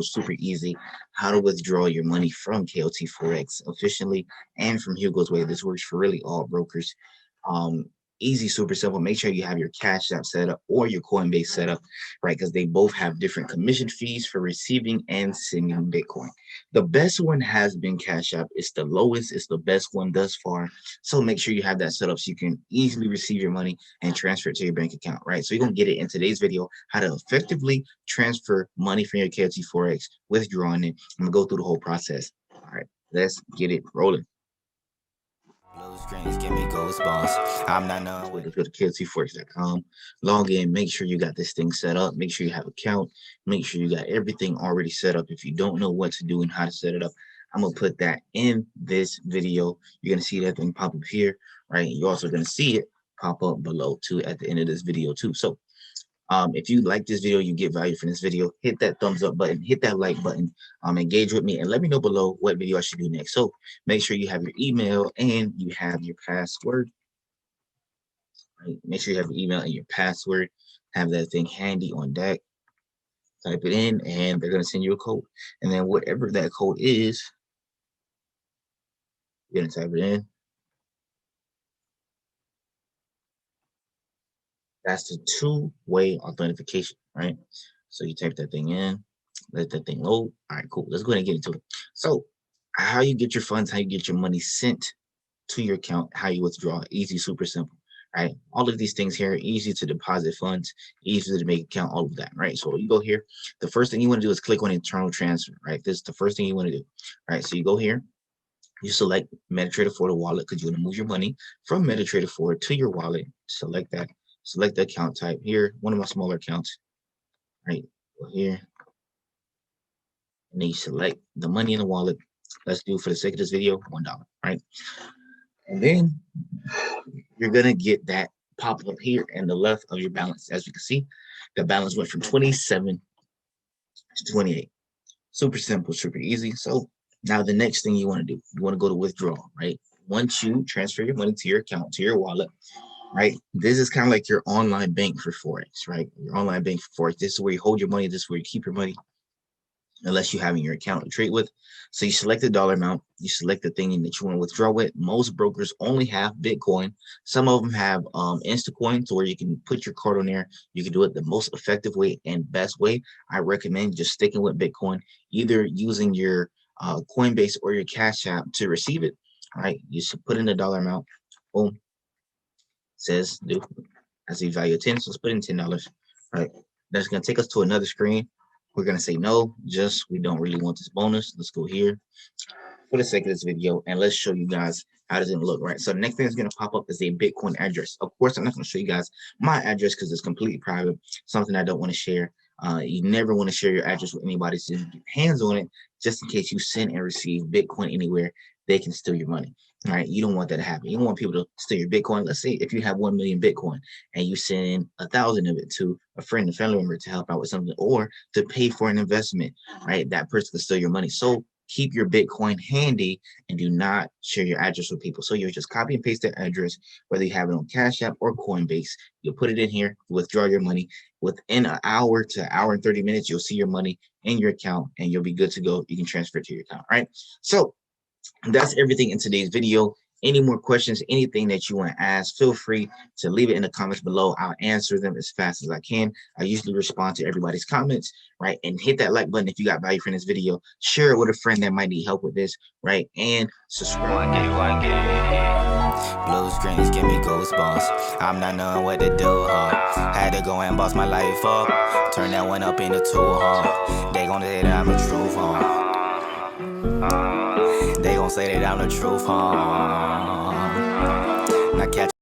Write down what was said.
super easy, how to withdraw your money from Kot4x efficiently and from Hugo's way. This works for really all brokers. Um, Easy, super simple. Make sure you have your Cash App set up or your Coinbase set up, right? Because they both have different commission fees for receiving and sending Bitcoin. The best one has been Cash App. It's the lowest, it's the best one thus far. So make sure you have that set up so you can easily receive your money and transfer it to your bank account, right? So you're gonna get it in today's video, how to effectively transfer money from your Kot4x, withdrawing it. I'm gonna go through the whole process. All right, let's get it rolling. Screens give me goosebumps. I'm not knowing. Let's go to Kot4x.com. Log in. Make sure you got this thing set up. Make sure you have an account. Make sure you got everything already set up. If you don't know what to do and how to set it up, I'm gonna put that in this video. You're gonna see that thing pop up here, right? You're also gonna see it pop up below too at the end of this video too. So if you like this video, you get value from this video, hit that thumbs up button, hit that like button, engage with me, and let me know below what video I should do next. So make sure you have your email and you have your password. Right? Make sure you have your email and your password. Have that thing handy on deck. Type it in, and they're going to send you a code. And then whatever that code is, you're going to type it in. That's the two-way authentication, right? So you type that thing in, let that thing load. All right, cool. Let's go ahead and get into it. So how you get your funds, how you get your money sent to your account, how you withdraw, easy, super simple, right? All of these things here, easy to deposit funds, easy to make account, all of that, right? So you go here. The first thing you want to do is click on internal transfer, right? This is the first thing you want to do, right? So you go here. You select MetaTrader 4 wallet because you want to move your money from MetaTrader 4 to your wallet. Select that. Select the account type here, one of my smaller accounts, right? Go here. And then you select the money in the wallet. Let's do, for the sake of this video, $1, right? And then you're going to get that pop up here in the left of your balance. As you can see, the balance went from 27 to 28. Super simple, super easy. So now the next thing you want to do, you want to go to withdrawal, right? Once you transfer your money to your account, to your wallet, right? This is kind of like your online bank for Forex, right? Your online bank for Forex. This is where you hold your money. This is where you keep your money, unless you have in your account to trade with. So you select the dollar amount. You select the thing that you want to withdraw with. Most brokers only have Bitcoin. Some of them have Instacoin, to where you can put your card on there. You can do it the most effective way and best way. I recommend just sticking with Bitcoin, either using your Coinbase or your Cash App to receive it. All right, you should put in the dollar amount. Boom. Says do. I see value of 10, so let's put in $10. Right, that's going to take us to another screen. We're going to say no, just we don't really want this bonus. Let's go here for the sake of this video, and let's show you guys how does it look, right? So the next thing that's going to pop up is a Bitcoin address. Of course, I'm not going to show you guys my address because it's completely private, something I don't want to share. You never want to share your address with anybody, so you get hands on it, just in case you send and receive Bitcoin anywhere, they can steal your money. All right, you don't want that to happen. You don't want people to steal your Bitcoin. Let's say if you have 1 million Bitcoin and you send 1,000 of it to a friend, a family member to help out with something, or to pay for an investment, right? That person can steal your money. So keep your Bitcoin handy and do not share your address with people. So you just copy and paste that address, whether you have it on Cash App or Coinbase. You'll put it in here, withdraw your money. Within an hour to an hour and 30 minutes, you'll see your money in your account and you'll be good to go. You can transfer it to your account, right? So that's everything in today's video. Any more questions, anything that you want to ask, feel free to leave it in the comments below. I'll answer them as fast as I can. I usually respond to everybody's comments, right? And hit that like button if you got value from this video. Share it with a friend that might need help with this, right? And subscribe. Blue screens give me goosebumps. I'm not knowing what to do, huh? Had to go and boss my life up. Turn that one up into two, huh? They gon' say that I'm the truth, huh? They gon' say that I'm the truth, huh? Now catch